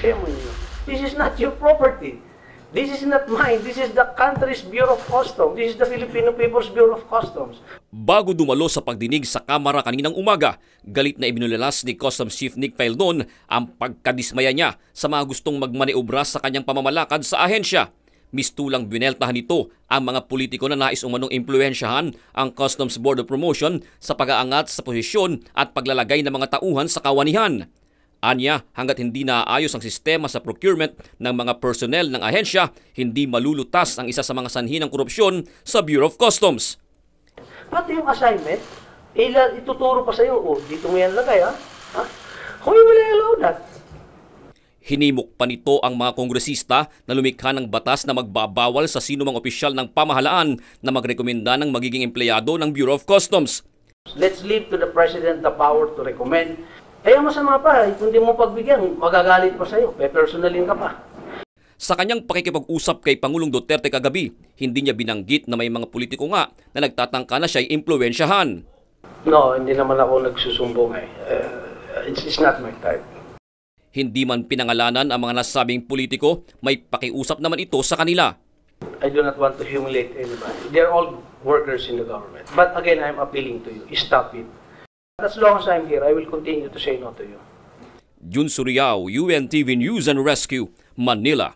Shame on you. This is not your property. This is not mine. This is the country's Bureau of Customs. This is the Filipino People's Bureau of Customs. Bago dumalo sa pagdinig sa Kamara kaninang umaga, galit na ibinulalas ni Customs Chief Nick Faeldon ang pagkadismaya niya sa mga gustong magmaneobra sa kanyang pamamalakad sa ahensya. Mistulang bineltahan nito ang mga politiko na nais umanong impluwensyahan ang Customs Board of Promotion sa pag-aangat sa posisyon at paglalagay ng mga tauhan sa kawanihan. Anya, hanggat hindi naayos ang sistema sa procurement ng mga personnel ng ahensya, hindi malulutas ang isa sa mga sanhi ng korupsyon sa Bureau of Customs. Pati yung assignment, ituturo pa sa iyo, dito mo yan lagay, ha? How will I allow that? Hinimok pa nito ang mga kongresista na lumikha ng batas na magbabawal sa sinumang opisyal ng pamahalaan na magrekomenda ng magiging empleyado ng Bureau of Customs. Let's leave to the President the power to recommend. Kaya masama pa, kung di mo pagbigyan, magagalit pa sa'yo, personalin ka pa. Sa kanyang pakikipag-usap kay Pangulong Duterte kagabi, hindi niya binanggit na may mga politiko nga na nagtatangka na siya'y impluwensyahan. No, hindi naman ako nagsusumbong it's not my type. Hindi man pinangalanan ang mga nasabing politiko, may pakiusap naman ito sa kanila. I do not want to humiliate anybody. They're all workers in the government. But again, I'm appealing to you, stop it. As long as I'm here, I will continue to say no to you. Jun Suriao, UNTV News and Rescue, Manila.